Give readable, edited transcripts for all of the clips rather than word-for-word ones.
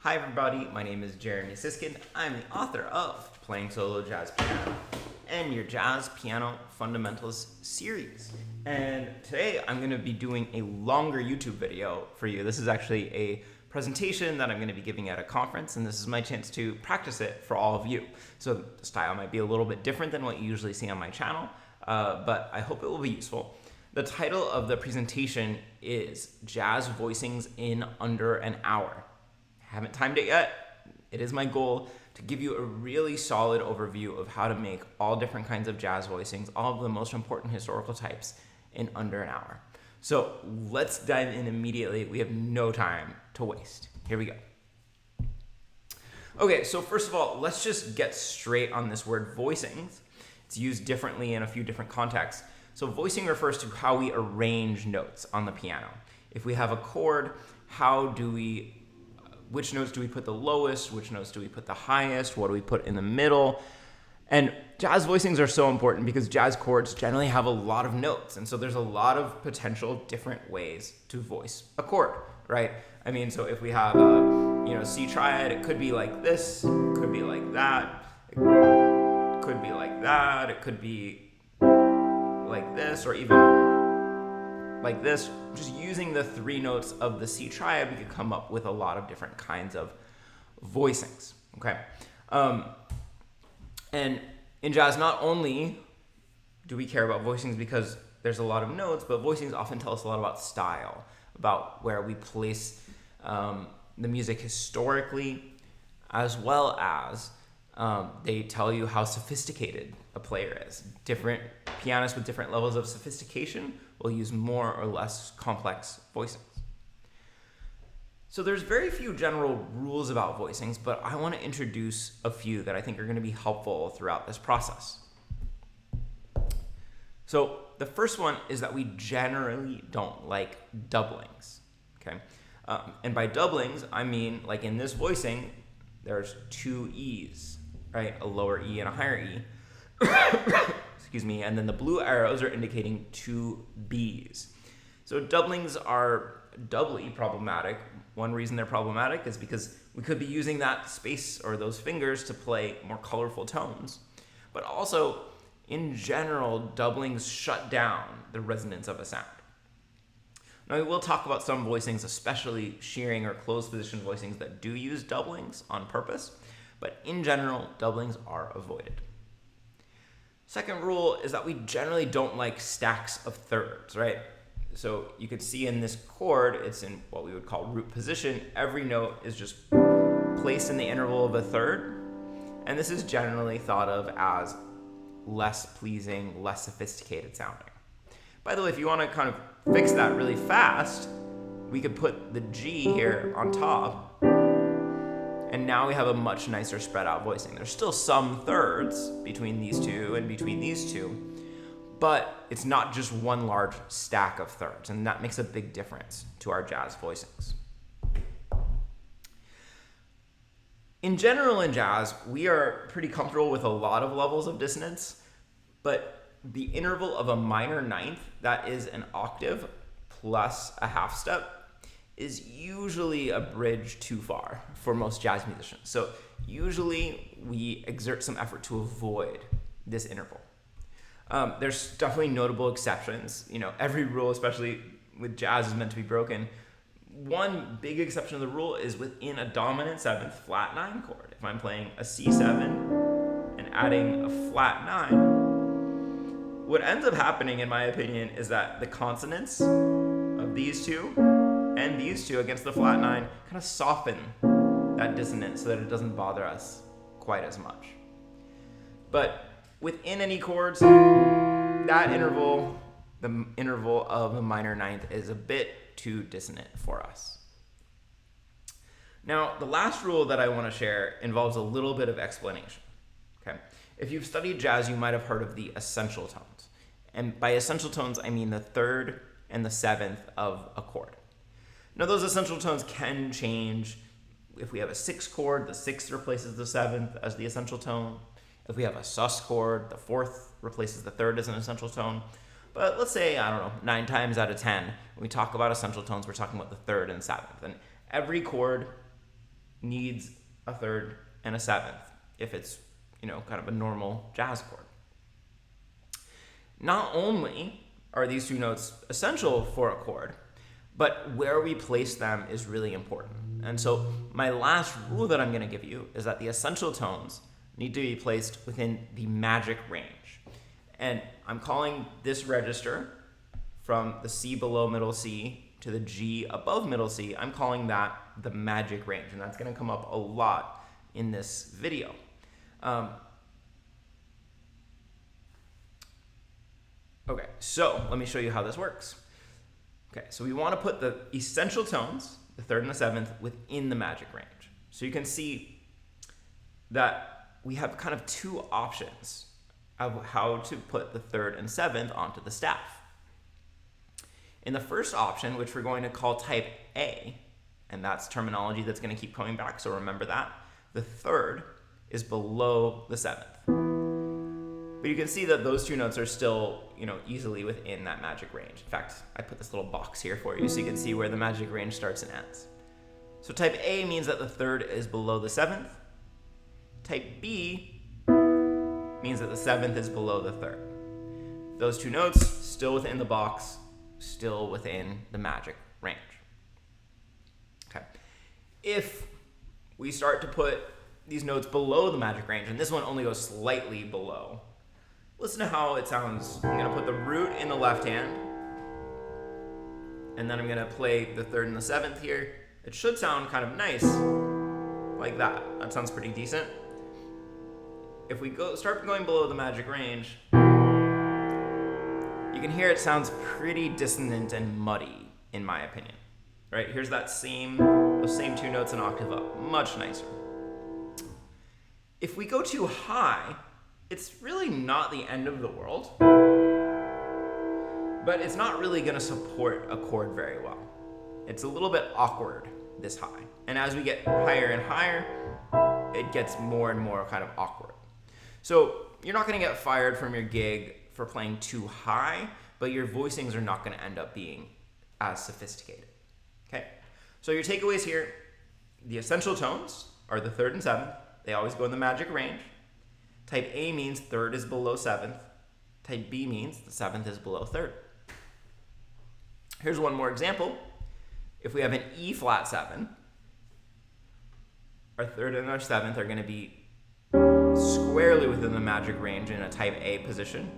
Hi everybody, my name is Jeremy Siskin. I'm the author of Playing Solo Jazz Piano and your Jazz Piano Fundamentals series. And today I'm going to be doing a longer YouTube video for you. This is actually a presentation that I'm going to be giving at a conference, and this is my chance to practice it for all of you. So the style might be a little bit different than what you usually see on my channel, but I hope it will be useful. The title of the presentation is Jazz Voicings in Under an Hour. Haven't timed it yet. It is my goal to give you a really solid overview of how to make all different kinds of jazz voicings, all of the most important historical types, in under an hour. So let's dive in immediately. We have no time to waste. Here we go. Okay, so first of all, let's just get straight on this word voicings. It's used differently in a few different contexts. So voicing refers to how we arrange notes on the piano. If we have a chord, which notes do we put the lowest? Which notes do we put the highest? What do we put in the middle? And jazz voicings are so important because jazz chords generally have a lot of notes. And so there's a lot of potential different ways to voice a chord, right? I mean, so if we have a C triad, it could be like this, it could be like that, it could be like that, it could be like this, or even like this. Just using the three notes of the C triad, we could come up with a lot of different kinds of voicings, okay? And in jazz, not only do we care about voicings because there's a lot of notes, but voicings often tell us a lot about style, about where we place the music historically, as well as they tell you how sophisticated a player is. Different pianists with different levels of sophistication will use more or less complex voicings. So there's very few general rules about voicings, but I want to introduce a few that I think are going to be helpful throughout this process. So the first one is that we generally don't like doublings, okay? And by doublings, I mean, like in this voicing, there's two E's, right? A lower E and a higher E. Excuse me, and then the blue arrows are indicating two B's. So doublings are doubly problematic. One reason they're problematic is because we could be using that space or those fingers to play more colorful tones. But also, in general, doublings shut down the resonance of a sound. Now, we will talk about some voicings, especially shearing or closed position voicings that do use doublings on purpose, but in general, doublings are avoided. Second rule is that we generally don't like stacks of thirds, right? So you could see in this chord, it's in what we would call root position. Every note is just placed in the interval of a third. And this is generally thought of as less pleasing, less sophisticated sounding. By the way, if you want to kind of fix that really fast, we could put the G here on top. And now we have a much nicer spread out voicing. There's still some thirds between these two and between these two, but it's not just one large stack of thirds, and that makes a big difference to our jazz voicings. In general, in jazz, we are pretty comfortable with a lot of levels of dissonance, but the interval of a minor ninth, that is an octave plus a half step, is usually a bridge too far for most jazz musicians. So usually we exert some effort to avoid this interval. There's definitely notable exceptions. Every rule, especially with jazz, is meant to be broken. One big exception to the rule is within a dominant seventh flat 9 chord. If I'm playing a C7 and adding a flat 9, what ends up happening, in my opinion, is that the consonants of these two and these two against the flat 9 kind of soften that dissonance so that it doesn't bother us quite as much. But within any chords, that interval, the interval of a minor ninth, is a bit too dissonant for us. Now, the last rule that I want to share involves a little bit of explanation. Okay? If you've studied jazz, you might have heard of the essential tones. And by essential tones, I mean the third and the seventh of a chord. Now, those essential tones can change. If we have a 6 chord, the 6th replaces the 7th as the essential tone. If we have a sus chord, the 4th replaces the 3rd as an essential tone. But let's say, 9 times out of 10, when we talk about essential tones, we're talking about the 3rd and 7th. And every chord needs a third and a seventh if it's, kind of a normal jazz chord. Not only are these two notes essential for a chord, but where we place them is really important. And so my last rule that I'm going to give you is that the essential tones need to be placed within the magic range. And I'm calling this register from the C below middle C to the G above middle C, I'm calling that the magic range. And that's going to come up a lot in this video. Okay, so let me show you how this works. Okay, so we want to put the essential tones, the third and the seventh, within the magic range. So you can see that we have kind of two options of how to put the third and seventh onto the staff. In the first option, which we're going to call type A, and that's terminology that's going to keep coming back, so remember that, the third is below the seventh. But you can see that those two notes are still, easily within that magic range. In fact, I put this little box here for you so you can see where the magic range starts and ends. So type A means that the third is below the seventh. Type B means that the seventh is below the third. Those two notes still within the box, still within the magic range. Okay. If we start to put these notes below the magic range, and this one only goes slightly below, listen to how it sounds. I'm going to put the root in the left hand, and then I'm going to play the third and the seventh here. It should sound kind of nice, like that. That sounds pretty decent. If we start going below the magic range, you can hear it sounds pretty dissonant and muddy, in my opinion. Right? Here's those same two notes an octave up. Much nicer. If we go too high, it's really not the end of the world, but it's not really going to support a chord very well. It's a little bit awkward this high. And as we get higher and higher, it gets more and more kind of awkward. So you're not going to get fired from your gig for playing too high, but your voicings are not going to end up being as sophisticated. Okay? So your takeaways here, the essential tones are the third and seventh. They always go in the magic range. Type A means third is below seventh. Type B means the seventh is below third. Here's one more example. If we have an E flat 7, our third and our seventh are going to be squarely within the magic range in a type A position,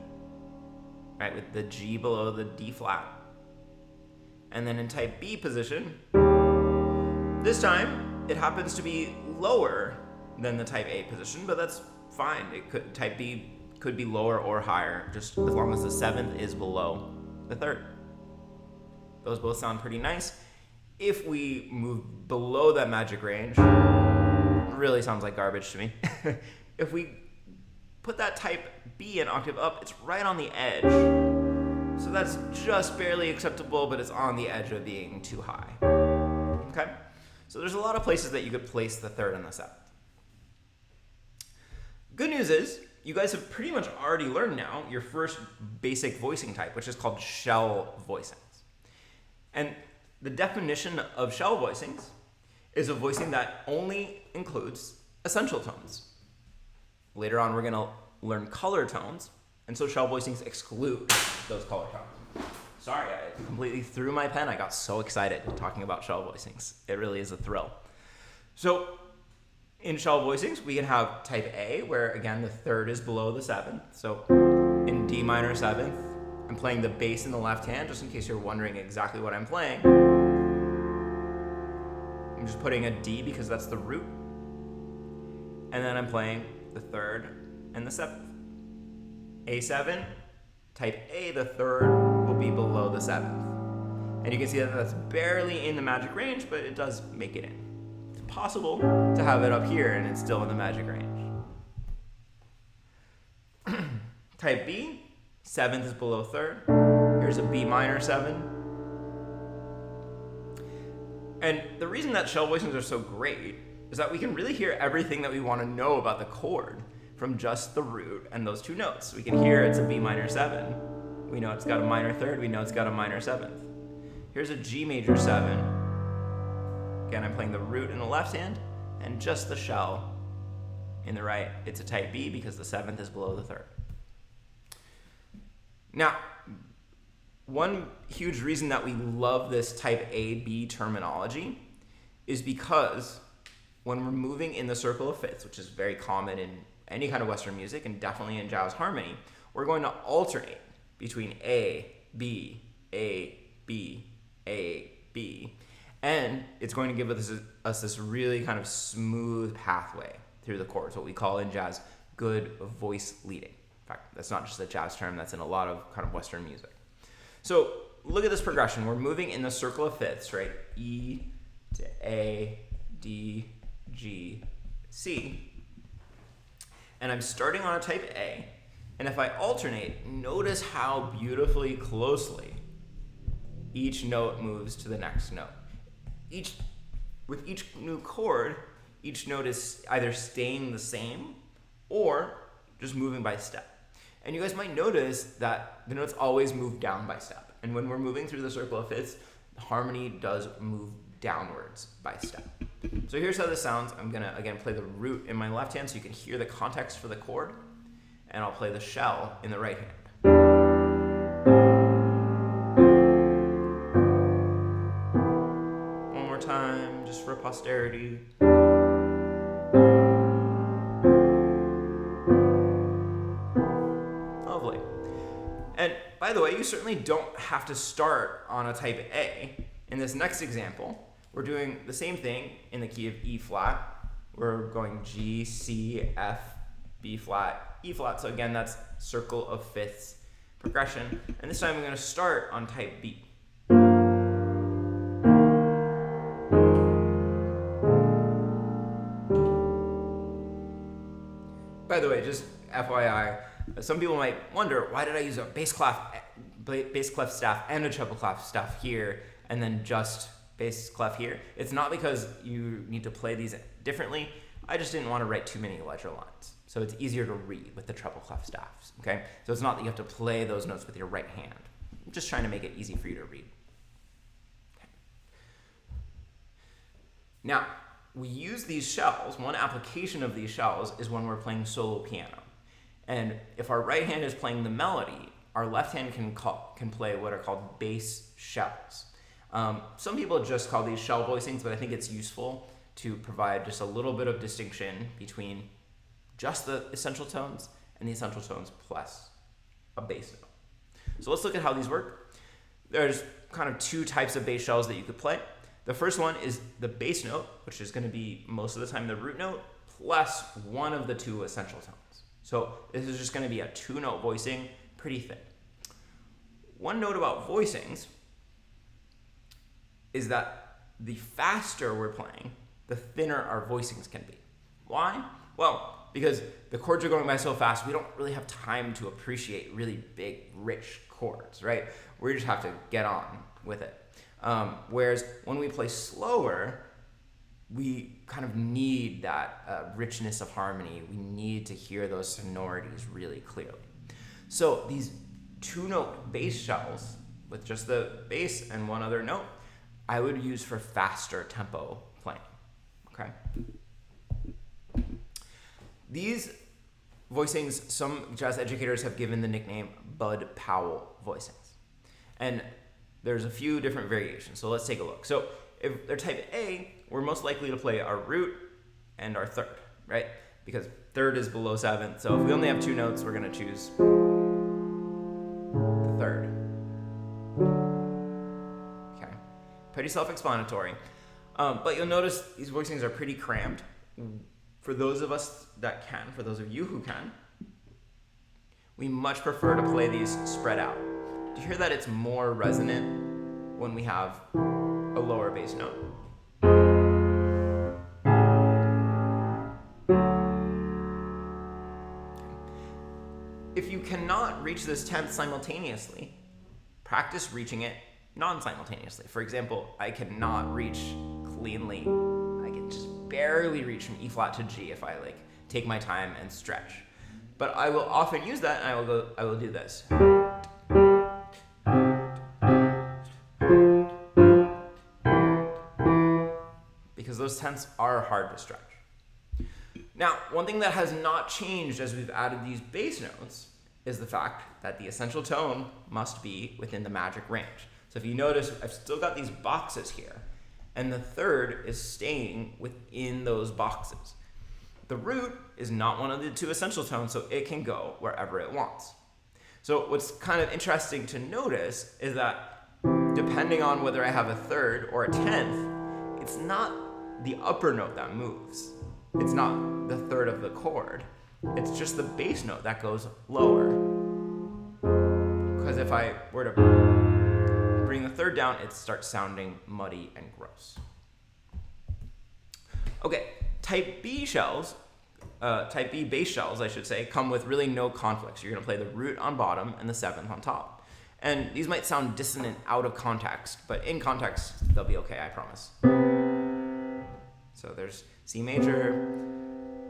right, with the G below the D flat. And then in type B position, this time it happens to be lower than the type A position, but that's fine. Type B could be lower or higher, just as long as the seventh is below the third. Those both sound pretty nice. If we move below that magic range, it really sounds like garbage to me. If we put that type B an octave up, it's right on the edge. So that's just barely acceptable, but it's on the edge of being too high. Okay? So there's a lot of places that you could place the third and the seventh. Good news is, you guys have pretty much already learned now your first basic voicing type, which is called shell voicings. And the definition of shell voicings is a voicing that only includes essential tones. Later on, we're going to learn color tones, and so shell voicings exclude those color tones. Sorry, I completely threw my pen. I got so excited talking about shell voicings. It really is a thrill. So in shell voicings, we can have type A, where again the third is below the seventh. So in D minor seventh, I'm playing the bass in the left hand, just in case you're wondering exactly what I'm playing. I'm just putting a D because that's the root. And then I'm playing the third and the seventh. A7, type A, the third will be below the seventh. And you can see that that's barely in the magic range, but it does make it in. It's possible to have it up here and it's still in the magic range. Type B, seventh is below third. Here's a B minor 7. And the reason that shell voicings are so great is that we can really hear everything that we want to know about the chord from just the root and those two notes. We can hear it's a B minor 7. We know it's got a minor third. We know it's got a minor 7th. Here's a G major 7. Again, I'm playing the root in the left hand, and just the shell in the right. It's a type B because the 7th is below the 3rd. Now, one huge reason that we love this type A-B terminology is because when we're moving in the circle of fifths, which is very common in any kind of Western music and definitely in jazz harmony, we're going to alternate between A, B, A, B, A, B. And it's going to give us this really kind of smooth pathway through the chords, what we call in jazz good voice leading. In fact, that's not just a jazz term, that's in a lot of kind of Western music. So look at this progression. We're moving in the circle of fifths, right? E to A, D, G, C. And I'm starting on a type A. And if I alternate, notice how beautifully closely each note moves to the next note. With each new chord, each note is either staying the same or just moving by step. And you guys might notice that the notes always move down by step. And when we're moving through the circle of fifths, the harmony does move downwards by step. So here's how this sounds. I'm gonna, again, play the root in my left hand so you can hear the context for the chord. And I'll play the shell in the right hand. One more time, just for posterity. Lovely. And by the way, you certainly don't have to start on a type A. In this next example, we're doing the same thing in the key of E flat. We're going G, C, F, B flat, E flat. So again, that's circle of fifths progression. And this time I'm going to start on type B. By the way, just FYI, some people might wonder, why did I use a bass clef staff and a treble clef staff here and then just bass clef here? It's not because you need to play these differently. I just didn't want to write too many ledger lines. So it's easier to read with the treble clef staffs, okay? So it's not that you have to play those notes with your right hand. I'm just trying to make it easy for you to read. Okay. Now, we use these shells. One application of these shells is when we're playing solo piano. And if our right hand is playing the melody, our left hand can play what are called bass shells. Some people just call these shell voicings, but I think it's useful to provide just a little bit of distinction between just the essential tones and the essential tones plus a bass note. So let's look at how these work. There's kind of two types of bass shells that you could play. The first one is the bass note, which is going to be most of the time the root note, plus one of the two essential tones. So this is just going to be a 2-note voicing, pretty thin. One note about voicings is that the faster we're playing, the thinner our voicings can be. Why? Well, because the chords are going by so fast, we don't really have time to appreciate really big, rich chords, right? We just have to get on with it. Whereas when we play slower, we kind of need that richness of harmony. We need to hear those sonorities really clearly. So these 2-note bass shells with just the bass and one other note, I would use for faster tempo playing, okay? These voicings, some jazz educators have given the nickname Bud Powell voicings. And there's a few different variations, so let's take a look. So if they're type A, we're most likely to play our root and our third, right? Because third is below 7th, so if we only have 2 notes, we're gonna choose the third. Okay, pretty self-explanatory. But you'll notice these voicings are pretty cramped. For those of us that can, for those of you who can, we much prefer to play these spread out. Do you hear that it's more resonant when we have a lower bass note? If you cannot reach this 10th simultaneously, practice reaching it non-simultaneously. For example, I cannot reach cleanly. I can just barely reach from E flat to G if I take my time and stretch. But I will often use that, and I will do this. Because those tenths are hard to stretch. Now, one thing that has not changed as we've added these bass notes is the fact that the essential tone must be within the magic range. So if you notice, I've still got these boxes here, and the third is staying within those boxes. The root is not one of the two essential tones, so it can go wherever it wants. So what's kind of interesting to notice is that depending on whether I have a third or a tenth, it's not the upper note that moves. It's not the third of the chord. It's just the bass note that goes lower. Because if I were to bring the third down, it starts sounding muddy and gross. Okay, type B bass shells, I should say, come with really no conflicts. You're going to play the root on bottom and the seventh on top. And these might sound dissonant out of context, but in context, they'll be okay, I promise. So there's C major.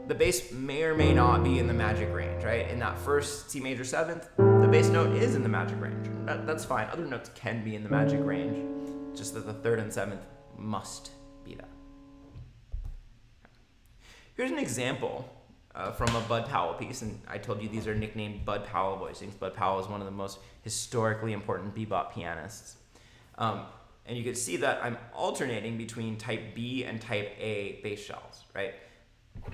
The bass may or may not be in the magic range, right? In that first C major seventh, the bass note is in the magic range. That's fine. Other notes can be in the magic range, just that the third and seventh must be that. Here's an example from a Bud Powell piece, and I told you these are nicknamed Bud Powell voicings. Bud Powell is one of the most historically important bebop pianists. And you can see that I'm alternating between type B and type A bass shells, right?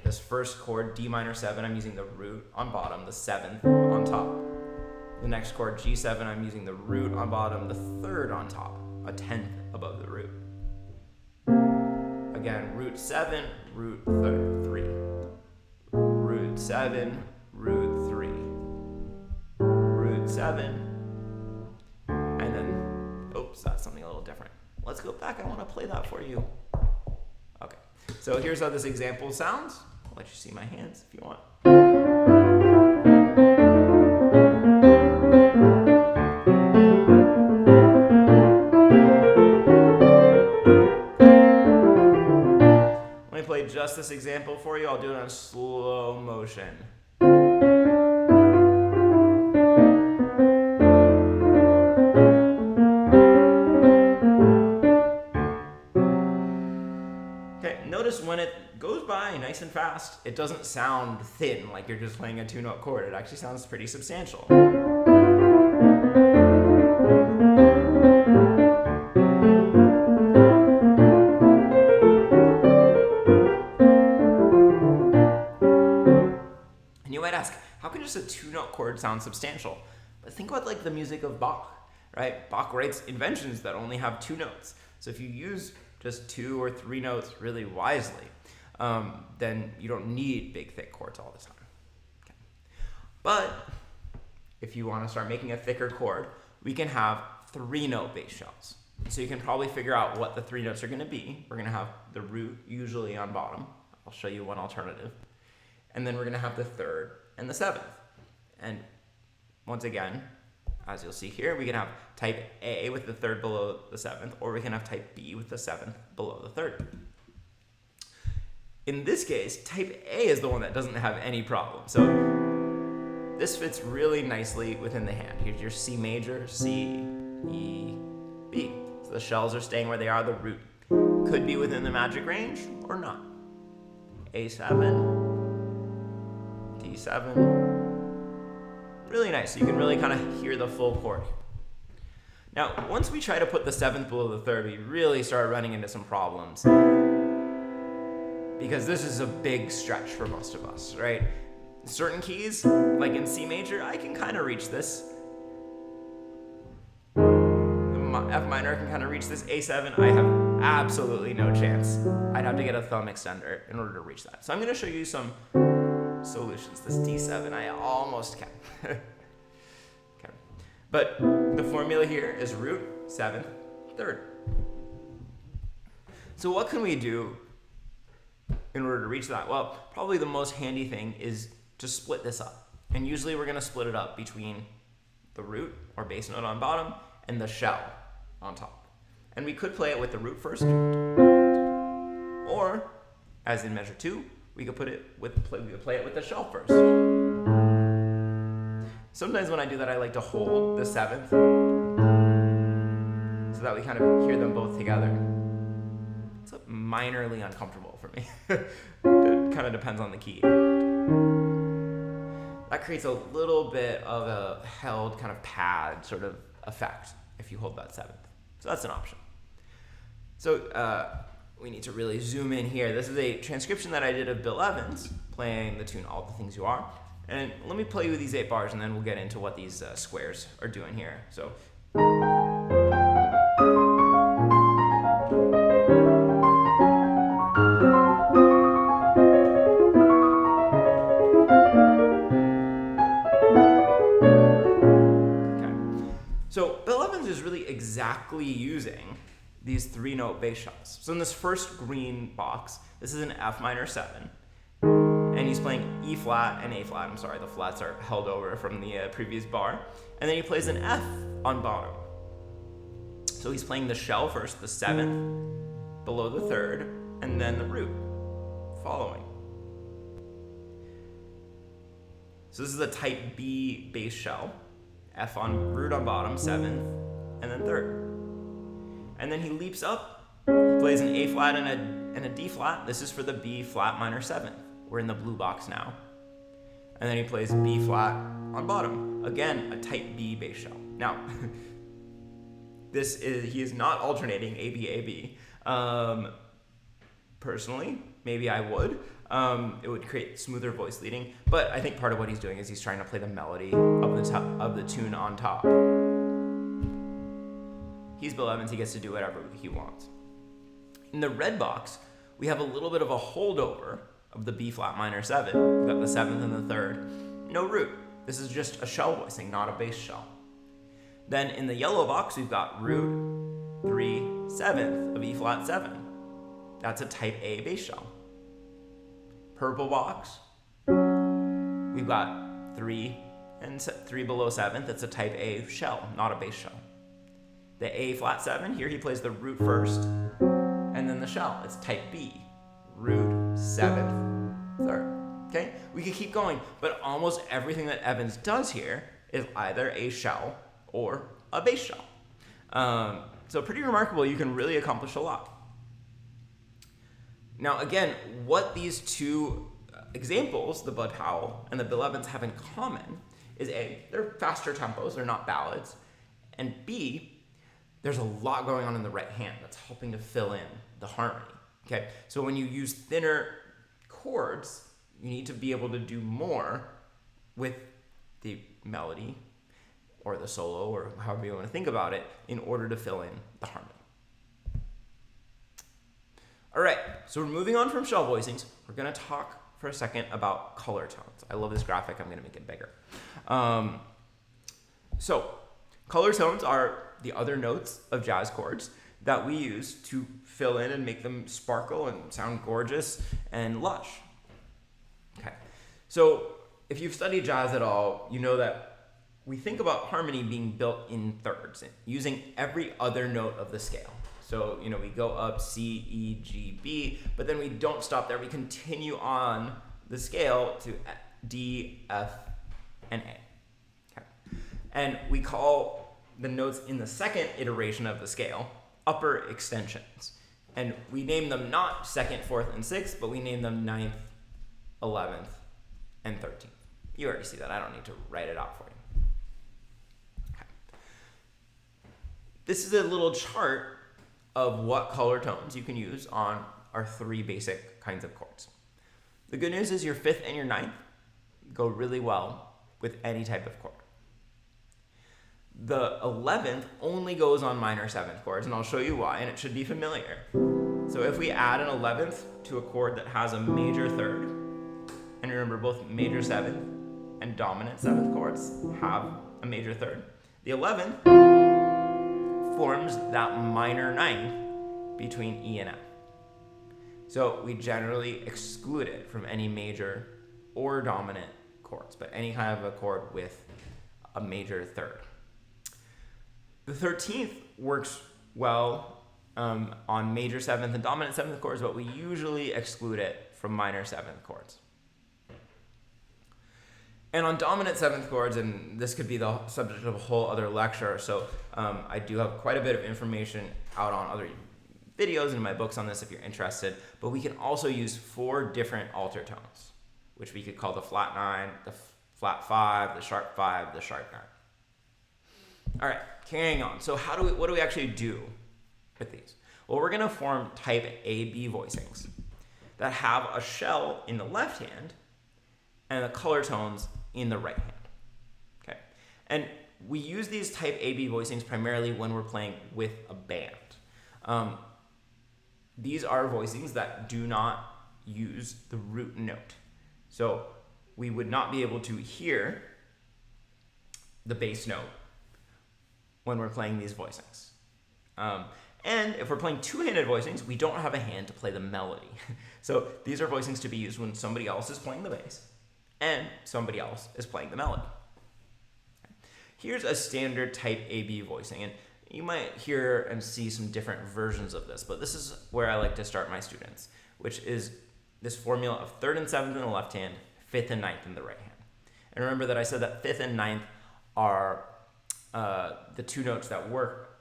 This first chord, D minor 7, I'm using the root on bottom, the 7th on top. The next chord, G7, I'm using the root on bottom, the 3rd on top, a 10th above the root. Again, root 7, root 3. Root 7, root 3. Root 7. And then, oops, that's something a little different. Let's go back. I want to play that for you. Okay. So here's how this example sounds. I'll let you see my hands if you want. Let me play just this example for you. I'll do it on slow motion. Notice when it goes by nice and fast, it doesn't sound thin like you're just playing a two-note chord. It actually sounds pretty substantial. And you might ask, how can just a two-note chord sound substantial? But think about like the music of Bach, right? Bach writes inventions that only have two notes. So if you use just 2 or 3 notes really wisely, then you don't need big, thick chords all the time. Okay. But if you want to start making a thicker chord, we can have 3-note bass shells. So you can probably figure out what the 3 notes are going to be. We're going to have the root usually on bottom. I'll show you one alternative. And then we're going to have the 3rd and the 7th. And once again, as you'll see here, we can have type A with the 3rd below the 7th, or we can have type B with the 7th below the 3rd. In this case, type A is the one that doesn't have any problem. So this fits really nicely within the hand. Here's your C major, C, E, B. So the shells are staying where they are. The root could be within the magic range or not. A7, D7. Really nice. So you can really kind of hear the full chord. Now, once we try to put the 7th below the 3rd, we really start running into some problems. Because this is a big stretch for most of us, right? Certain keys, like in C major, I can kind of reach this. F minor, I can kind of reach this. A7, I have absolutely no chance. I'd have to get a thumb extender in order to reach that. So I'm going to show you some solutions. This D7, I almost can. Okay. But the formula here is root, 7th, 3rd. So what can we do in order to reach that? Well, probably the most handy thing is to split this up. And usually we're going to split it up between the root or bass note on bottom and the shell on top. And we could play it with the root first, or as in measure 2, we could play it with the shell first. Sometimes when I do that, I like to hold the 7th so that we kind of hear them both together. So minorly uncomfortable for me. It kind of depends on the key. That creates a little bit of a held kind of pad sort of effect if you hold that seventh. So that's an option. So we need to really zoom in here. This is a transcription that I did of Bill Evans playing the tune All the Things You Are. And let me play you these 8 bars, and then we'll get into what these squares are doing here. So. So Bill Evans is really exactly using these 3-note bass shells. So in this first green box, this is an F minor 7, and he's playing E flat and A flat. I'm sorry, the flats are held over from the previous bar. And then he plays an F on bottom. So he's playing the shell first, the 7th, below the 3rd, and then the root following. So this is a type B bass shell. F on root on bottom, 7th, and then 3rd. And then he leaps up, he plays an A flat and a D flat. This is for the B flat minor 7th. We're in the blue box now. And then he plays B flat on bottom. Again, a type B bass shell. Now, he is not alternating A, B, A, B. Personally, maybe I would. It would create smoother voice leading, but I think part of what he's doing is he's trying to play the melody of the tune on top. He's Bill Evans, he gets to do whatever he wants. In the red box, we have a little bit of a holdover of the B flat minor 7. We've got the 7th and the 3rd. No root. This is just a shell voicing, not a bass shell. Then in the yellow box, we've got root, 3, 7th of E flat 7. That's a type A bass shell. Purple box, we've got 3 and 3 below 7th. That's a type A shell, not a bass shell. The A flat 7, here he plays the root first, and then the shell. It's type B, root, 7th, 3rd. Okay, we could keep going, but almost everything that Evans does here is either a shell or a bass shell. So pretty remarkable. You can really accomplish a lot. Now, again, what these two examples, the Bud Powell and the Bill Evans, have in common is A, they're faster tempos, they're not ballads, and B, there's a lot going on in the right hand that's helping to fill in the harmony. Okay, so when you use thinner chords, you need to be able to do more with the melody or the solo or however you want to think about it in order to fill in the harmony. All right, so we're moving on from shell voicings. We're going to talk for a second about color tones. I love this graphic. I'm going to make it bigger. So color tones are the other notes of jazz chords that we use to fill in and make them sparkle and sound gorgeous and lush. Okay, so if you've studied jazz at all, you know that we think about harmony being built in thirds, using every other note of the scale. So, we go up C, E, G, B, but then we don't stop there. We continue on the scale to D, F, and A. Okay. And we call the notes in the second iteration of the scale upper extensions. And we name them not 2nd, 4th, and 6th, but we name them 9th, 11th, and 13th. You already see that. I don't need to write it out for you. Okay. This is a little chart of what color tones you can use on our 3 basic kinds of chords. The good news is your 5th and your 9th go really well with any type of chord. The 11th only goes on minor 7th chords, and I'll show you why, and it should be familiar. So if we add an 11th to a chord that has a major 3rd, and remember both major 7th and dominant 7th chords have a major 3rd, the 11th forms that minor 9th between E and F. So we generally exclude it from any major or dominant chords, but any kind of a chord with a major 3rd. The 13th works well on major 7th and dominant 7th chords, but we usually exclude it from minor 7th chords. And on dominant 7th chords, and this could be the subject of a whole other lecture, so I do have quite a bit of information out on other videos in my books on this if you're interested, but we can also use 4 different alter tones, which we could call the flat 9, the flat 5, the sharp 5, the sharp 9. All right, carrying on. So what do we actually do with these? Well, we're gonna form type A-B voicings that have a shell in the left hand and the color tones in the right hand, okay? And we use these type A-B voicings primarily when we're playing with a band. These are voicings that do not use the root note. So we would not be able to hear the bass note when we're playing these voicings. And if we're playing two-handed voicings, we don't have a hand to play the melody. So these are voicings to be used when somebody else is playing the bass and somebody else is playing the melody. Here's a standard type A-B voicing, and you might hear and see some different versions of this, but this is where I like to start my students, which is this formula of 3rd and 7th in the left hand, 5th and 9th in the right hand. And remember that I said that 5th and 9th are the 2 notes that work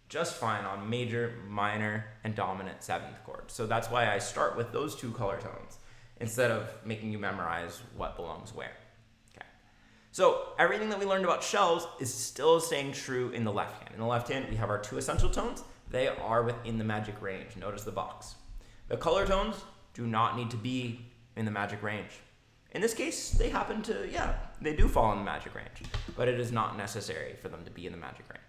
just fine on major, minor, and dominant 7th chord. So that's why I start with those 2 color tones instead of making you memorize what belongs where. Okay. So everything that we learned about shells is still staying true in the left hand. In the left hand, we have our 2 essential tones. They are within the magic range. Notice the box. The color tones do not need to be in the magic range. In this case, they happen to, they do fall in the magic range, but it is not necessary for them to be in the magic range.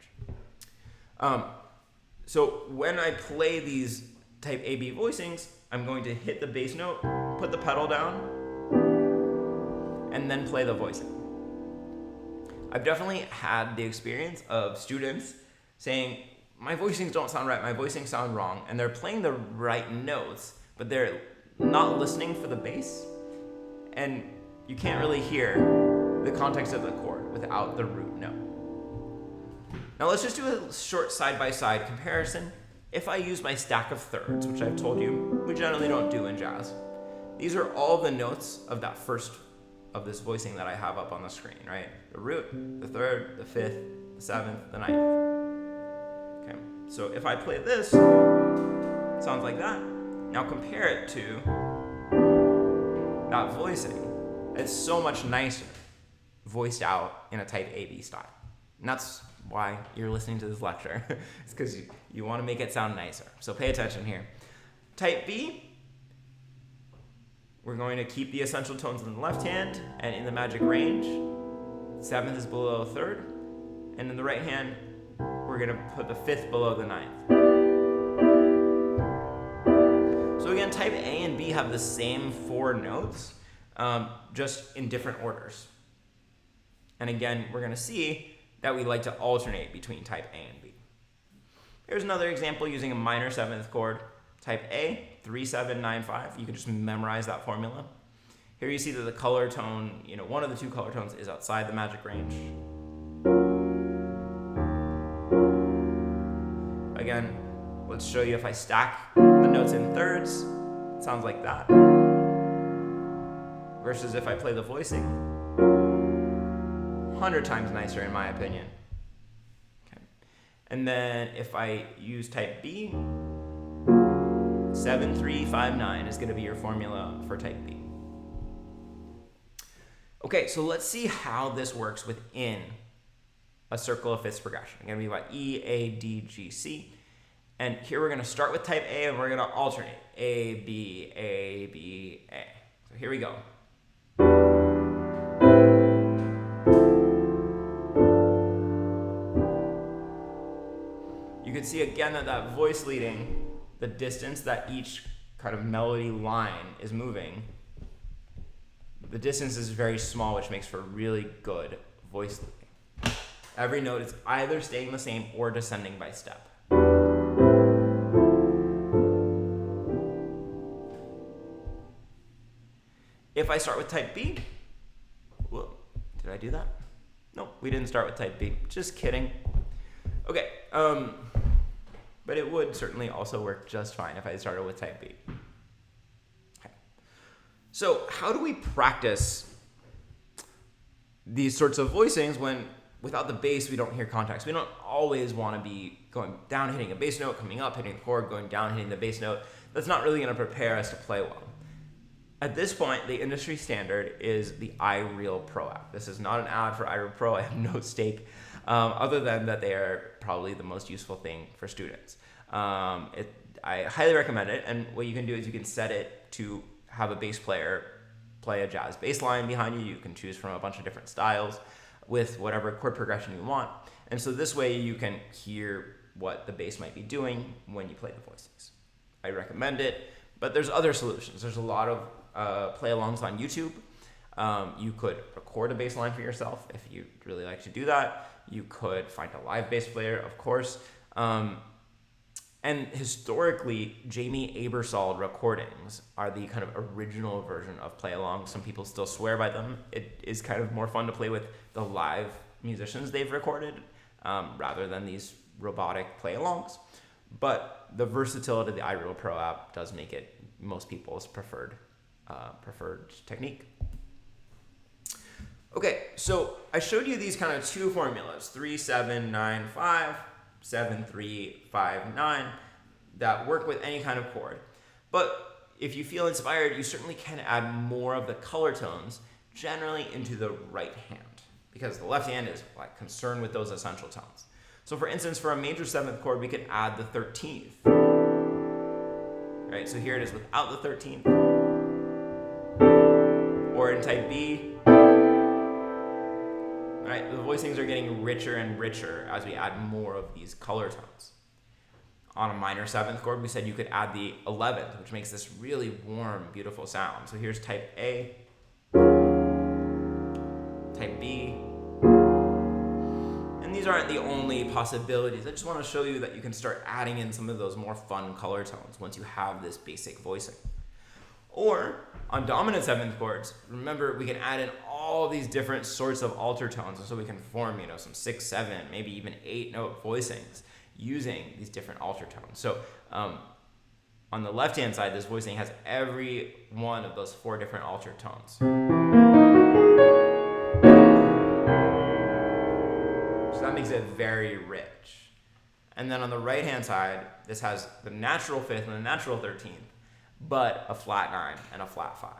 So when I play these type A-B voicings, I'm going to hit the bass note, put the pedal down, and then play the voicing. I've definitely had the experience of students saying, my voicings don't sound right, my voicings sound wrong, and they're playing the right notes, but they're not listening for the bass, and you can't really hear the context of the chord without the root note. Now let's just do a short side-by-side comparison. If I use my stack of thirds, which I've told you we generally don't do in jazz, these are all the notes of that first of this voicing that I have up on the screen, right? The root, the 3rd, the 5th, the 7th, the 9th. Okay, so if I play this, it sounds like that. Now compare it to that voicing. It's so much nicer voiced out in a type A-B style. And that's why you're listening to this lecture. It's because you want to make it sound nicer. So pay attention here. Type B, we're going to keep the essential tones in the left hand and in the magic range. 7th is below 3rd. And in the right hand, we're going to put the 5th below the 9th. So again, type A and B have the same 4 notes, just in different orders. And again, we're going to see that we like to alternate between type A and B. Here's another example using a minor 7th chord. Type A, 3, 7, 9, 5. You can just memorize that formula. Here you see that the color tone, one of the 2 color tones is outside the magic range. Again, let's show you if I stack the notes in thirds, it sounds like that. Versus if I play the voicing, 100 times nicer in my opinion. Okay. And then if I use type B, 7, 3, 5, 9 is going to be your formula for type B. Okay, so let's see how this works within a circle of fifths progression. Again, we've got E, A, D, G, C. And here we're going to start with type A and we're going to alternate. A, B, A, B, A. So here we go. You can see again that voice leading, the distance that each kind of melody line is moving, the distance is very small, which makes for really good voice leading. Every note is either staying the same or descending by step. If I start with type B, whoa, did I do that? Nope, we didn't start with type B. Just kidding. Okay, but it would certainly also work just fine if I started with type B. Okay. So how do we practice these sorts of voicings when without the bass, we don't hear context. We don't always want to be going down, hitting a bass note, coming up, hitting the chord, going down, hitting the bass note. That's not really going to prepare us to play well. At this point, the industry standard is the iReal Pro app. This is not an ad for iReal Pro. I have no stake, other than that they are probably the most useful thing for students. I highly recommend it, and what you can do is you can set it to have a bass player play a jazz bass line behind you. You can choose from a bunch of different styles with whatever chord progression you want. And so this way you can hear what the bass might be doing when you play the voicings. I recommend it, but there's other solutions. There's a lot of play-alongs on YouTube. You could record a bass line for yourself if you really like to do that. You could find a live bass player, of course. And historically, Jamie Aebersold recordings are the kind of original version of play-along. Some people still swear by them. It is kind of more fun to play with the live musicians they've recorded rather than these robotic play-alongs. But the versatility of the iReal Pro app does make it most people's preferred technique. Okay, so I showed you these kind of two formulas, 3, 7, 9, 5. 7, 3, 5, 9, that work with any kind of chord. But if you feel inspired, you certainly can add more of the color tones generally into the right hand, because the left hand is like concerned with those essential tones. So for instance, for a major 7th chord, we could add the 13th. Right, so here it is without the 13th. Or in type B, right, the voicings are getting richer and richer as we add more of these color tones. On a minor 7th chord, we said you could add the 11th, which makes this really warm, beautiful sound. So here's type A, type B, and these aren't the only possibilities. I just want to show you that you can start adding in some of those more fun color tones once you have this basic voicing. Or on dominant 7th chords, remember we can add in all these different sorts of alter tones, and so we can form, some 6, 7, maybe even 8 note voicings using these different alter tones. So on the left hand side, this voicing has every one of those 4 different alter tones. So that makes it very rich. And then on the right hand side, this has the natural 5th and the natural 13th, but a flat 9 and a flat 5.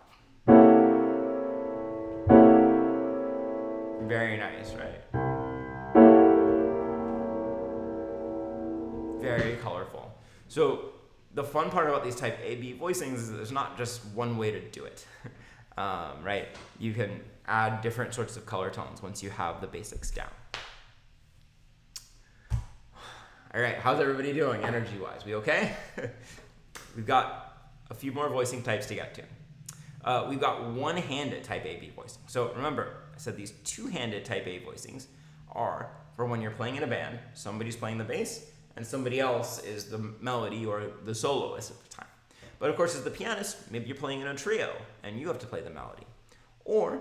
Very nice, right? Very colorful. So the fun part about these type A-B voicings is that there's not just one way to do it, right? You can add different sorts of color tones once you have the basics down. All right, how's everybody doing energy-wise? We okay? We've got a few more voicing types to get to. We've got one-handed type A-B voicing. So remember, I said these two-handed type A voicings are for when you're playing in a band, somebody's playing the bass, and somebody else is the melody or the soloist at the time. But of course, as the pianist, maybe you're playing in a trio, and you have to play the melody. Or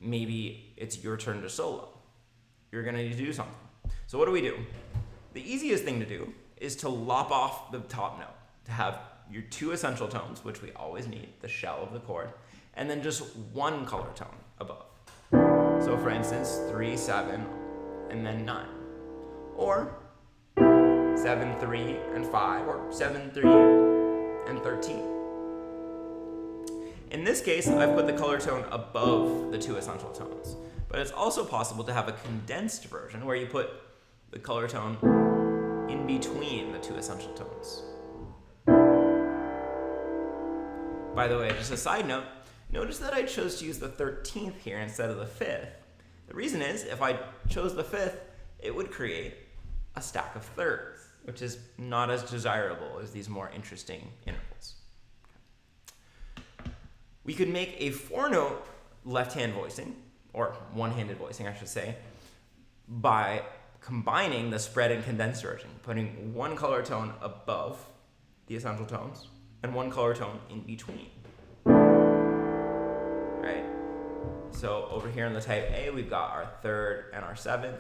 maybe it's your turn to solo. You're going to need to do something. So what do? The easiest thing to do is to lop off the top note, to have your 2 essential tones, which we always need, the shell of the chord, and then just 1 color tone above. So for instance, 3, 7, and then 9. Or 7, 3, and 5, or 7, 3, and 13. In this case, I've put the color tone above the 2 essential tones. But it's also possible to have a condensed version where you put the color tone in between the 2 essential tones. By the way, just a side note, notice that I chose to use the 13th here instead of the 5th. The reason is, if I chose the 5th, it would create a stack of thirds, which is not as desirable as these more interesting intervals. We could make a 4-note left-hand voicing, or one-handed voicing, I should say, by combining the spread and condensed version, putting 1 color tone above the essential tones and 1 color tone in between. Right? So over here in the type A, we've got our 3rd and our 7th,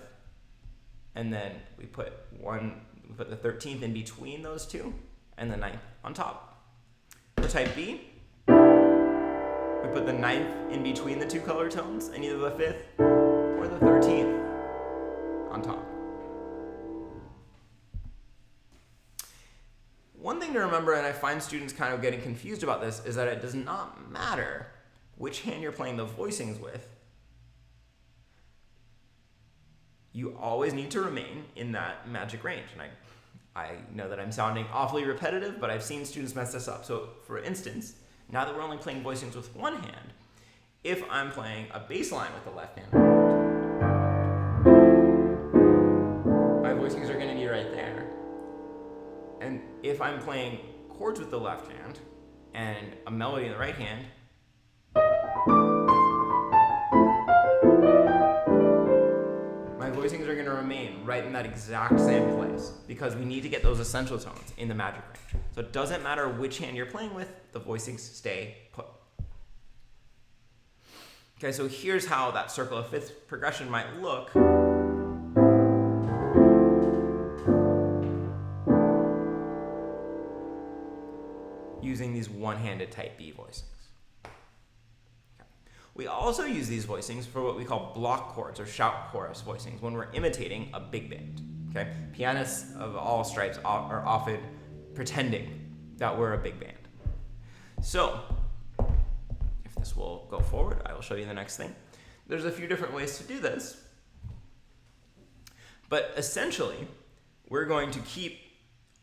and then we put the 13th in between those 2, and the 9th on top. For type B, we put the 9th in between the 2 color tones, and either the 5th or the 13th. remember, and I find students kind of getting confused about this, is that it does not matter which hand you're playing the voicings with. You always need to remain in that magic range. And I know that I'm sounding awfully repetitive, but I've seen students mess this up. So for instance, now that we're only playing voicings with one hand, if I'm playing a bass line with the left hand, my voicings are going to be right there. And if I'm playing chords with the left hand and a melody in the right hand, my voicings are going to remain right in that exact same place because we need to get those essential tones in the magic range. So it doesn't matter which hand you're playing with, the voicings stay put. Okay, so here's how that circle of fifths progression might look. Using these one-handed type B voicings. Okay. We also use these voicings for what we call block chords or shout chorus voicings when we're imitating a big band. Okay? Pianists of all stripes are often pretending that we're a big band. So, if this will go forward, I will show you the next thing. There's a few different ways to do this, but essentially, we're going to keep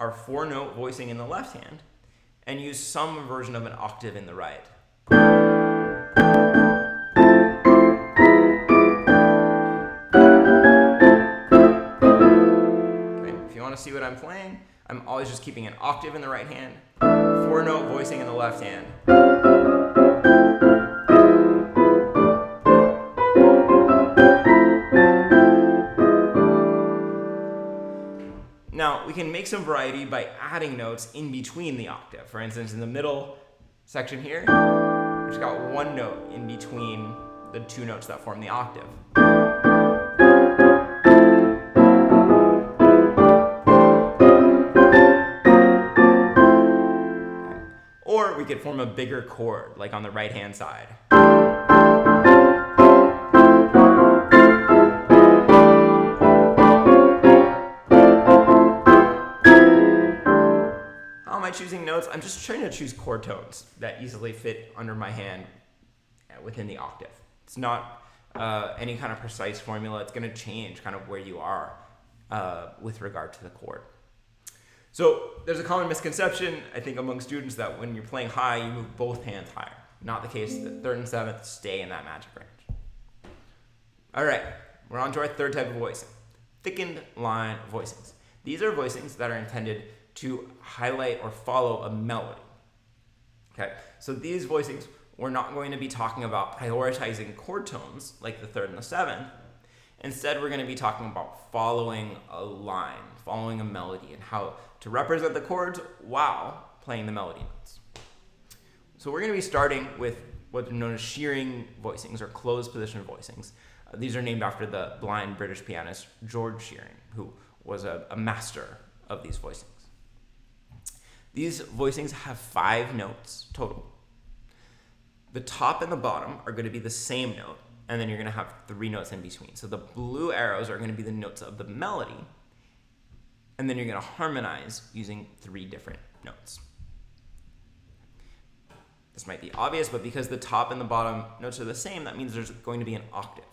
our 4-note voicing in the left hand and use some version of an octave in the right. Okay, if you want to see what I'm playing, I'm always just keeping an octave in the right hand, 4-note voicing in the left hand. Now, we can make some variety by adding notes in between the octave. For instance, in the middle section here, we've just got one note in between the 2 notes that form the octave. Or we could form a bigger chord, like on the right-hand side. Choosing notes, I'm just trying to choose chord tones that easily fit under my hand within the octave. It's not any kind of precise formula. It's going to change kind of where you are with regard to the chord. So there's a common misconception, I think, among students that when you're playing high, you move both hands higher. Not the case. The 3rd and 7th stay in that magic range. All right, we're on to our 3rd type of voicing, thickened line voicings. These are voicings that are intended to highlight or follow a melody. Okay, so these voicings, we're not going to be talking about prioritizing chord tones like the 3rd and the 7th. Instead, we're going to be talking about following a line, following a melody, and how to represent the chords while playing the melody notes. So we're going to be starting with what's known as shearing voicings or closed position voicings. These are named after the blind British pianist George Shearing, who was a master of these voicings. These voicings have 5 notes total. The top and the bottom are going to be the same note, and then you're going to have 3 notes in between. So the blue arrows are going to be the notes of the melody, and then you're going to harmonize using 3 different notes. This might be obvious, but because the top and the bottom notes are the same, that means there's going to be an octave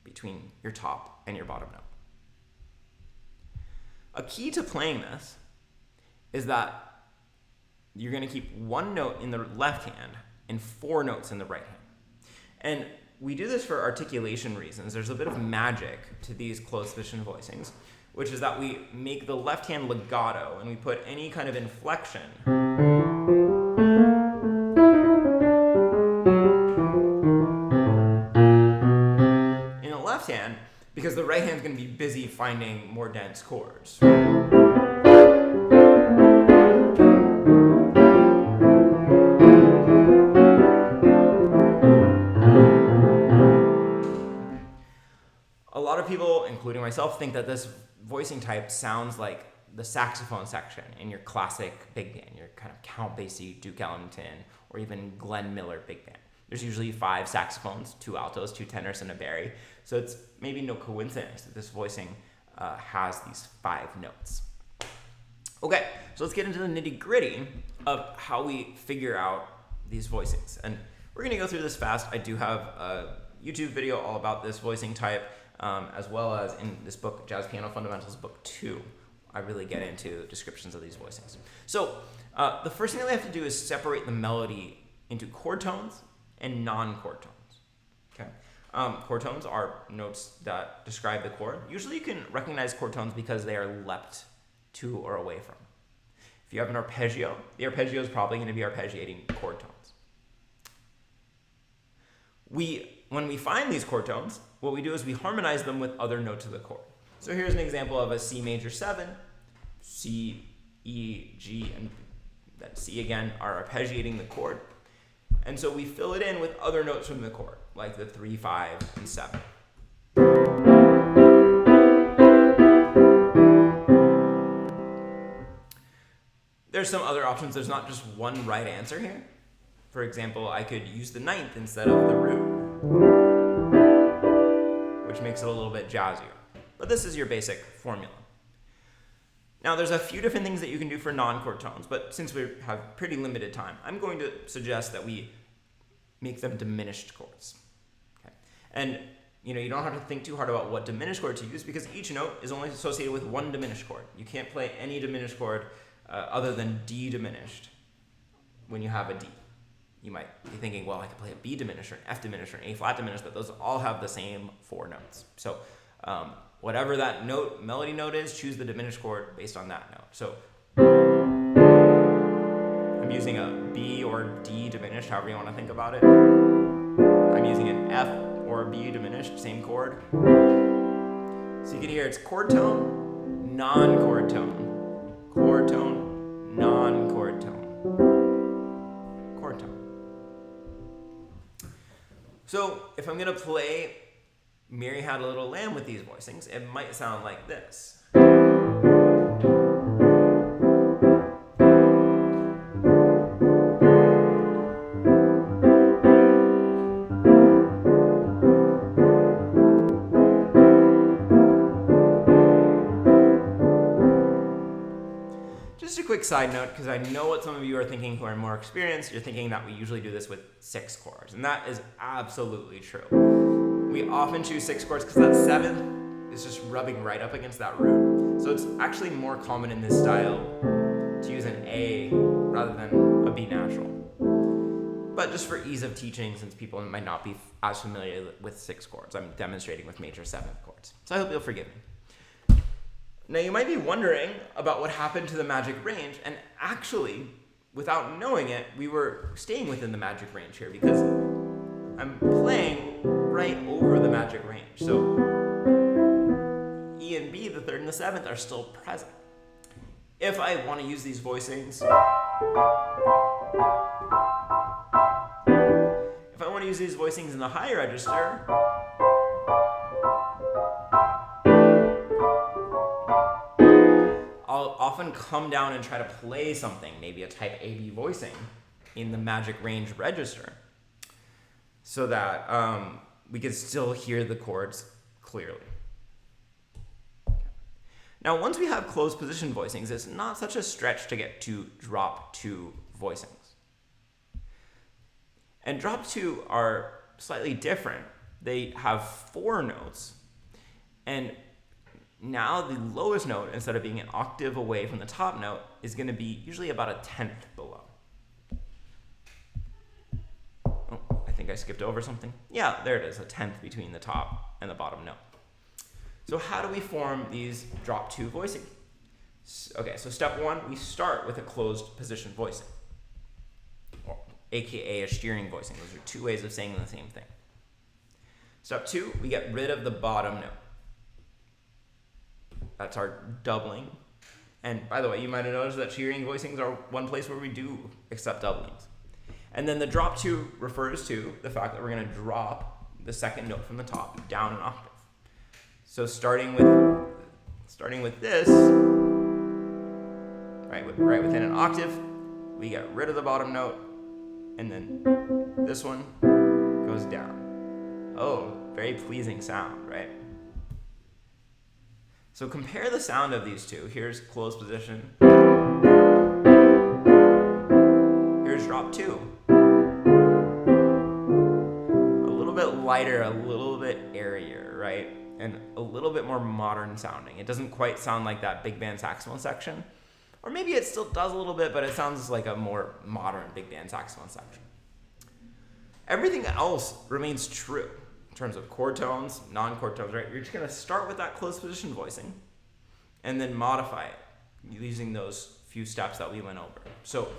between your top and your bottom note. A key to playing this is that you're going to keep 1 note in the left hand and 4 notes in the right hand. And we do this for articulation reasons. There's a bit of magic to these closed position voicings, which is that we make the left hand legato and we put any kind of inflection in the left hand because the right hand's going to be busy finding more dense chords. A lot of people, including myself, think that this voicing type sounds like the saxophone section in your classic big band, your kind of Count Basie, Duke Ellington, or even Glenn Miller big band. There's usually 5 saxophones, 2 altos, 2 tenors, and a bari. So it's maybe no coincidence that this voicing has these 5 notes. Okay, so let's get into the nitty-gritty of how we figure out these voicings. And we're going to go through this fast. I do have a YouTube video all about this voicing type, as well as in this book, Jazz Piano Fundamentals, book 2. I really get into descriptions of these voicings. So the first thing that we have to do is separate the melody into chord tones and non-chord tones. Okay, chord tones are notes that describe the chord. Usually you can recognize chord tones because they are leapt to or away from. If you have an arpeggio, the arpeggio is probably going to be arpeggiating chord tones. When we find these chord tones, what we do is we harmonize them with other notes of the chord. So here's an example of a C major 7, C, E, G, and that C again are arpeggiating the chord. And so we fill it in with other notes from the chord, like the 3, 5, and 7. There's some other options. There's not just one right answer here. For example, I could use the 9th instead of the root, which makes it a little bit jazzier. But this is your basic formula. Now, there's a few different things that you can do for non-chord tones, but since we have pretty limited time, I'm going to suggest that we make them diminished chords. Okay? And you don't have to think too hard about what diminished chord to use because each note is only associated with one diminished chord. You can't play any diminished chord other than D diminished when you have a D. You might be thinking, well, I could play a B diminished or an F diminished or an A flat diminished, but those all have the same 4 notes. So whatever that melody note is, choose the diminished chord based on that note. So I'm using a B or D diminished, however you want to think about it. I'm using an F or a B diminished, same chord. So you can hear it's chord tone, non-chord tone. Chord tone, non-chord tone, chord tone. So if I'm going to play Mary Had a Little Lamb with these voicings, it might sound like this. Just a quick side note, because I know what some of you are thinking who are more experienced. You're thinking that we usually do this with 6 chords, and that is absolutely true. We often choose 6 chords because that 7th is just rubbing right up against that root. So it's actually more common in this style to use an A rather than a B natural. But just for ease of teaching, since people might not be as familiar with 6 chords, I'm demonstrating with major 7th chords. So I hope you'll forgive me. Now you might be wondering about what happened to the magic range, and actually, without knowing it, we were staying within the magic range here because I'm playing right over the magic range. So E and B, the 3rd and the 7th, are still present. If I want to use these voicings, in the high register, I'll often come down and try to play something, maybe a type AB voicing, in the magic range register, so that we can still hear the chords clearly. Now, once we have closed position voicings, it's not such a stretch to get to drop 2 voicings. And drop 2 are slightly different. They have 4 notes, and now the lowest note, instead of being an octave away from the top note, is going to be usually about a 10th below. Oh, I think I skipped over something. Yeah, there it is, a 10th between the top and the bottom note. So how do we form these drop 2 voicings? Okay, so step 1, we start with a closed position voicing, or AKA a shearing voicing. Those are 2 ways of saying the same thing. Step 2, we get rid of the bottom note. That's our doubling. And by the way, you might have noticed that shearing voicings are one place where we do accept doublings. And then the drop 2 refers to the fact that we're going to drop the 2nd note from the top down an octave. So starting with this, right within an octave, we get rid of the bottom note, and then this one goes down. Oh, very pleasing sound, right? So compare the sound of these two. Here's closed position. drop 2. A little bit lighter, a little bit airier, right? And a little bit more modern sounding. It doesn't quite sound like that big band saxophone section. Or maybe it still does a little bit, but it sounds like a more modern big band saxophone section. Everything else remains true in terms of chord tones, non-chord tones, right? You're just going to start with that closed position voicing and then modify it using those few steps that we went over. So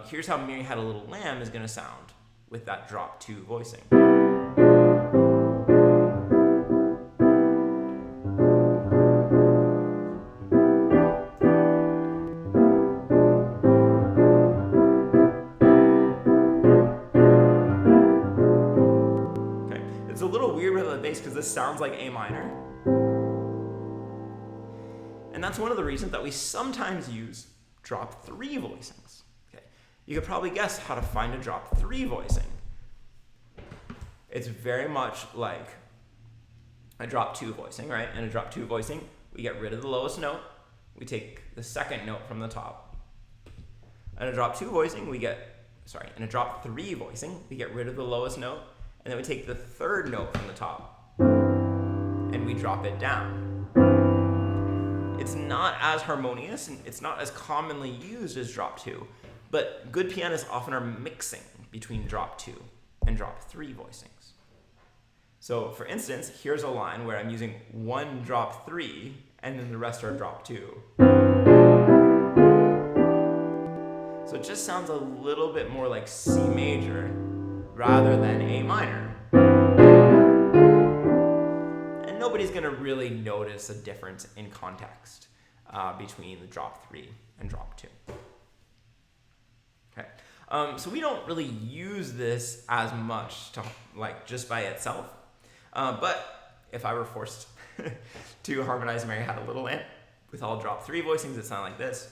here's how Mary Had a Little Lamb is going to sound with that drop 2 voicing. It's a little weird with the bass because this sounds like A minor. And that's one of the reasons that we sometimes use drop 3 voicings. Okay. You could probably guess how to find a drop 3 voicing. It's very much like a drop 2 voicing, right? In a drop 2 voicing, we get rid of the lowest note. We take the second note from the top. In a drop 2 voicing, in a drop 3 voicing, we get rid of the lowest note, and then we take the third note from the top, and we drop it down. It's not as harmonious, and it's not as commonly used as drop 2, but good pianists often are mixing between drop 2 and drop 3 voicings. So for instance, here's a line where I'm using one drop 3, and then the rest are drop 2. So it just sounds a little bit more like C major rather than A minor. And nobody's going to really notice a difference in context between the drop 3 and drop 2. Okay. So we don't really use this as much just by itself. But if I were forced to harmonize Mary Had a Little Lamb with all drop 3 voicings, it sound like this.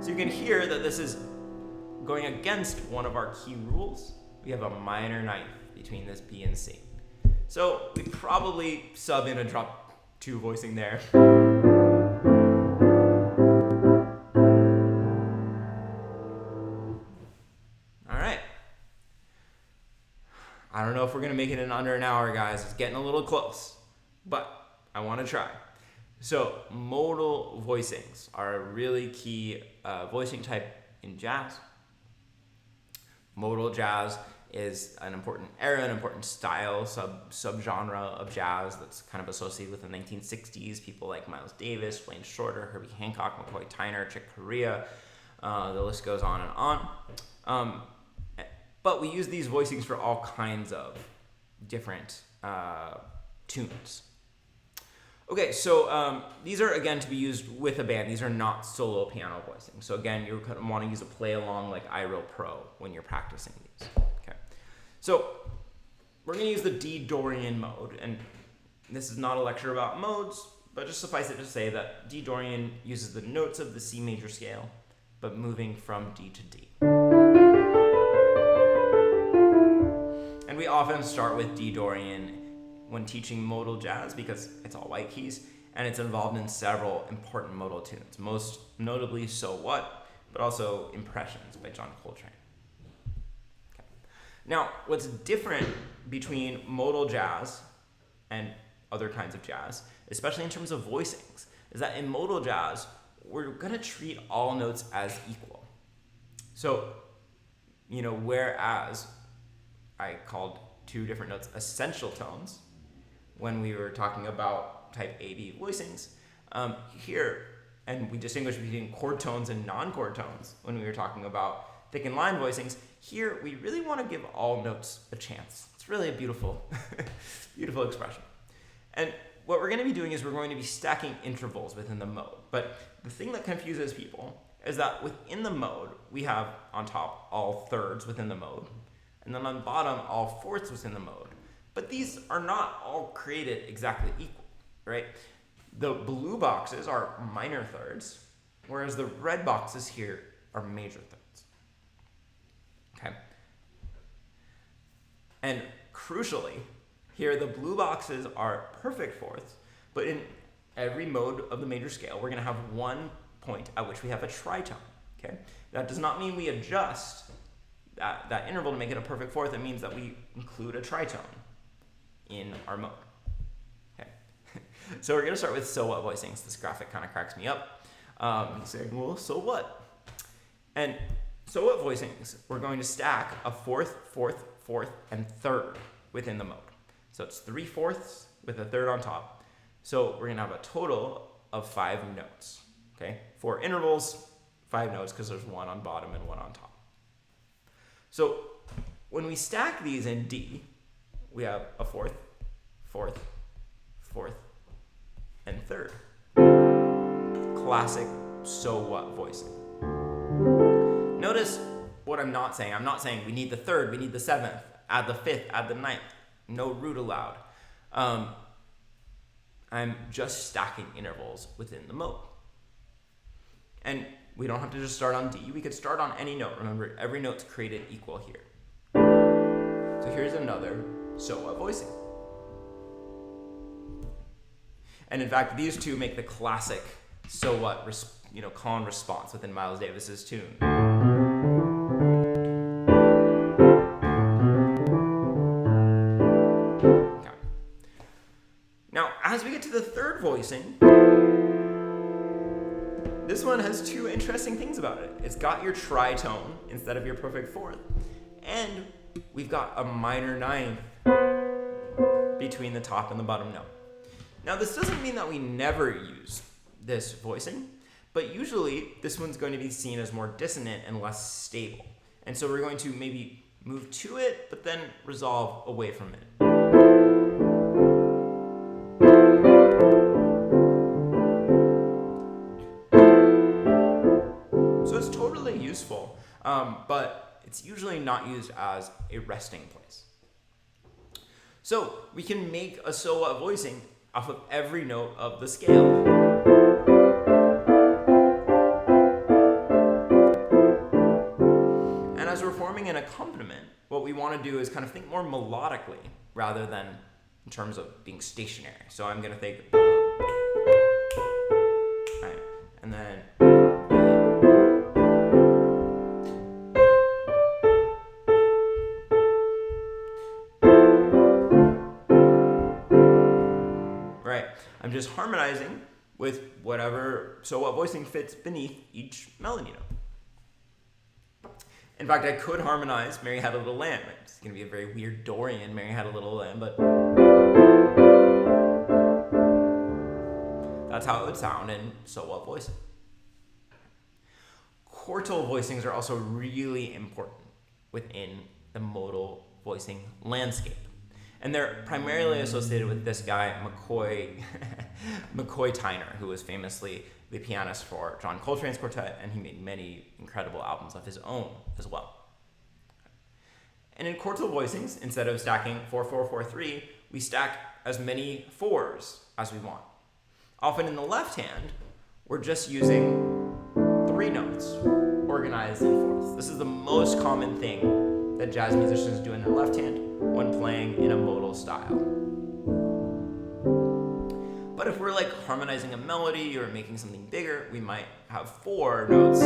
So you can hear that this is going against one of our key rules. We have a minor ninth between this B and C. So we probably sub in a drop 2 voicing there. All right. I don't know if we're going to make it in under an hour, guys. It's getting a little close, but I want to try. So modal voicings are a really key voicing type in jazz. Modal jazz is an important era, an important style, subgenre of jazz that's kind of associated with the 1960s. People like Miles Davis, Wayne Shorter, Herbie Hancock, McCoy Tyner, Chick Corea. The list goes on and on. But we use these voicings for all kinds of different tunes. Okay, so these are, again, to be used with a band. These are not solo piano voicings. So again, you're going to want to use a play-along like iReal Pro when you're practicing these. Okay, so we're going to use the D Dorian mode. And this is not a lecture about modes, but just suffice it to say that D Dorian uses the notes of the C major scale, but moving from D to D. And we often start with D Dorian when teaching modal jazz because it's all white keys and it's involved in several important modal tunes, most notably So What, but also Impressions by John Coltrane. Okay. Now, what's different between modal jazz and other kinds of jazz, especially in terms of voicings, is that in modal jazz, we're going to treat all notes as equal. So, whereas I called 2 different notes essential tones when we were talking about type AB voicings, here, and we distinguish between chord tones and non-chord tones when we were talking about thickened line voicings, here we really want to give all notes a chance. It's really a beautiful, beautiful expression. And what we're going to be doing is we're going to be stacking intervals within the mode. But the thing that confuses people is that within the mode, we have on top all thirds within the mode, and then on the bottom all fourths within the mode. But these are not all created exactly equal, right? The blue boxes are minor thirds, whereas the red boxes here are major thirds. Okay? And crucially, here the blue boxes are perfect fourths, but in every mode of the major scale, we're going to have one point at which we have a tritone. Okay, that does not mean we adjust that interval to make it a perfect fourth. It means that we include a tritone in our mode. Okay, so we're going to start with so what voicings. This graphic kind of cracks me up. Saying, well, so what? And so what voicings, we're going to stack a fourth, fourth, fourth, and third within the mode. So it's 3/4 with a third on top. So we're going to have a total of 5 notes. Okay, 4 intervals, 5 notes, because there's one on bottom and one on top. So when we stack these in D, we have a fourth, fourth, fourth, and third. Classic so what voicing. Notice what I'm not saying. I'm not saying we need the third, we need the seventh, add the fifth, add the ninth. No root allowed. I'm just stacking intervals within the mode. And we don't have to just start on D. We could start on any note. Remember, every note's created equal here. So here's another so what voicing. And in fact, these two make the classic so what call and response within Miles Davis's tune. Okay. Now, as we get to the third voicing, this one has 2 interesting things about it. It's got your tritone instead of your perfect fourth, and we've got a minor ninth between the top and the bottom note. Now, this doesn't mean that we never use this voicing, but usually this one's going to be seen as more dissonant and less stable. And so we're going to maybe move to it, but then resolve away from it. So it's totally useful, but it's usually not used as a resting place. So we can make a so what voicing off of every note of the scale. And as we're forming an accompaniment, what we want to do is kind of think more melodically rather than in terms of being stationary. So I'm going to think, right, and then, right, I'm just harmonizing with whatever so what voicing fits beneath each melody note. In fact, I could harmonize Mary Had a Little Lamb. It's going to be a very weird Dorian, Mary Had a Little Lamb, but that's how it would sound in so what voicing. Quartal voicings are also really important within the modal voicing landscape. And they're primarily associated with this guy, McCoy Tyner, who was famously the pianist for John Coltrane's quartet, and he made many incredible albums of his own as well. And in quartal voicings, instead of stacking 4/4/4/3, we stack as many 4s as we want. Often in the left hand, we're just using 3 notes organized in fourths. This is the most common thing that jazz musicians do in their left hand when playing in a modal style. But if we're like harmonizing a melody or making something bigger, we might have 4 notes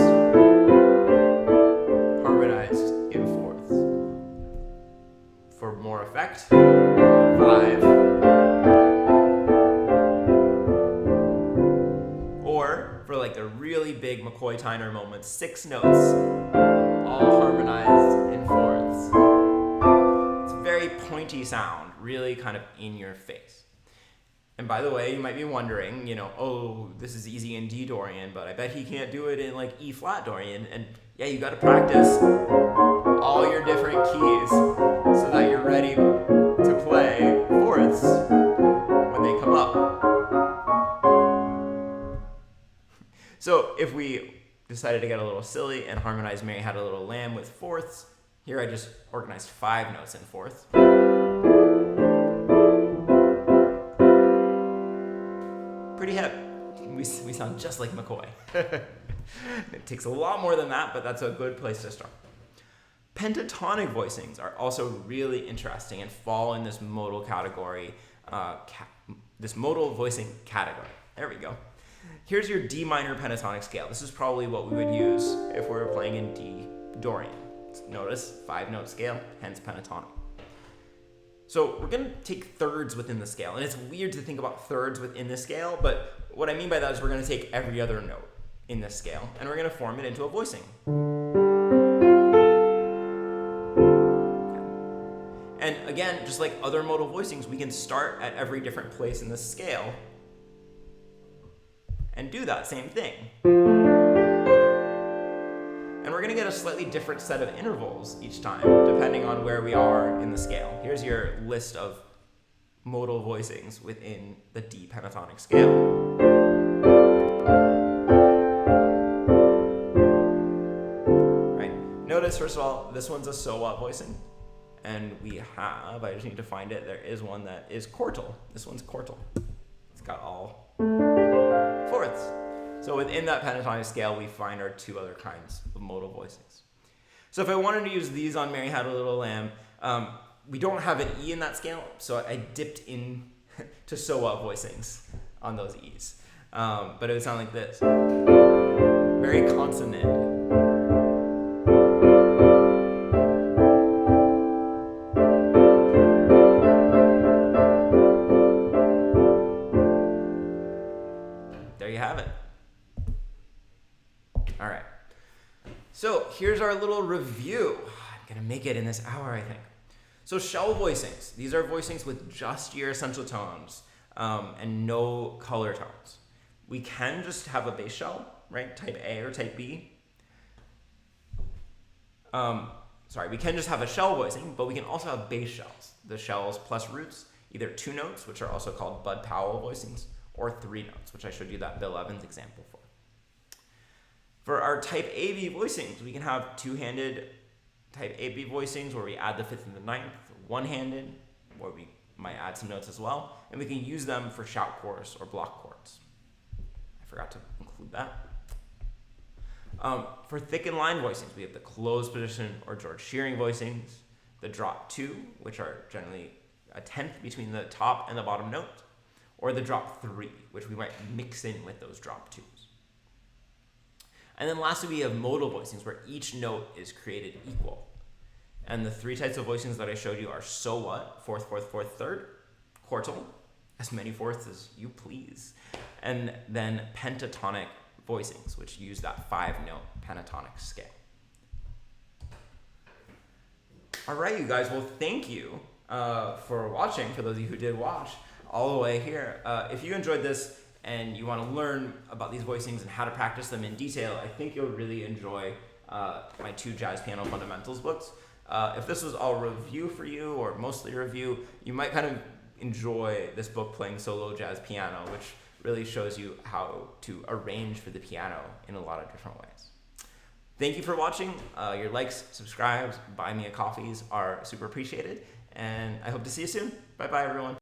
harmonized in fourths. For more effect, 5. Or for like the really big McCoy Tyner moments, 6 notes, all harmonized in fourths. It's a very pointy sound, really kind of in your face. And by the way, you might be wondering, oh, this is easy in D Dorian, but I bet he can't do it in like E flat Dorian. And yeah, you got to practice all your different keys so that you're ready to play fourths when they come up. So if we decided to get a little silly and harmonize Mary Had a Little Lamb with fourths, here I just organized 5 notes in fourths. Pretty hip. We sound just like McCoy. It takes a lot more than that, but that's a good place to start. Pentatonic voicings are also really interesting and fall in this modal category, this modal voicing category. There we go. Here's your D minor pentatonic scale. This is probably what we would use if we were playing in D Dorian. Notice 5-note scale, hence pentatonic. So we're going to take thirds within the scale. And it's weird to think about thirds within the scale, but what I mean by that is we're going to take every other note in this scale and we're going to form it into a voicing. And again, just like other modal voicings, we can start at every different place in the scale and do that same thing. And we're going to get a slightly different set of intervals each time, depending on where we are in the scale. Here's your list of modal voicings within the D pentatonic scale. Right. Notice, first of all, this one's a so what voicing. And we have, I just need to find it, there is one that is quartal. This one's quartal. It's got all fourths. So within that pentatonic scale, we find our two other kinds of modal voicings. So if I wanted to use these on Mary Had a Little Lamb, we don't have an E in that scale, so I dipped in to so what voicings on those E's. But it would sound like this. Very consonant. There you have it. All right. So here's our little review. I'm going to make it in this hour, I think. So shell voicings. These are voicings with just your essential tones and no color tones. We can just have a bass shell, right? Type A or type B. We can just have a shell voicing, but we can also have bass shells. The shells plus roots, either 2 notes, which are also called Bud Powell voicings, or 3 notes, which I showed you that Bill Evans example for. For our type AB voicings, we can have 2-handed type AB voicings where we add the 5th and the 9th, one-handed, where we might add some notes as well, and we can use them for shout chorus or block chords. I forgot to include that. For thickened line voicings, we have the closed position or George Shearing voicings, the drop 2, which are generally a 10th between the top and the bottom note, or the drop 3, which we might mix in with those drop 2s. And then lastly, we have modal voicings, where each note is created equal. And the 3 types of voicings that I showed you are so what, 4th, 4th, 4th, 3rd, quartal, as many fourths as you please, and then pentatonic voicings, which use that 5-note pentatonic scale. All right, you guys, well, thank you for watching, for those of you who did watch all the way here. If you enjoyed this and you want to learn about these voicings and how to practice them in detail, I think you'll really enjoy my 2 jazz piano fundamentals books. If this was all review for you, or mostly review, you might kind of enjoy this book, Playing Solo Jazz Piano, which really shows you how to arrange for the piano in a lot of different ways. Thank you for watching. Your likes, subscribes, buy me a coffees are super appreciated, and I hope to see you soon. Bye-bye, everyone.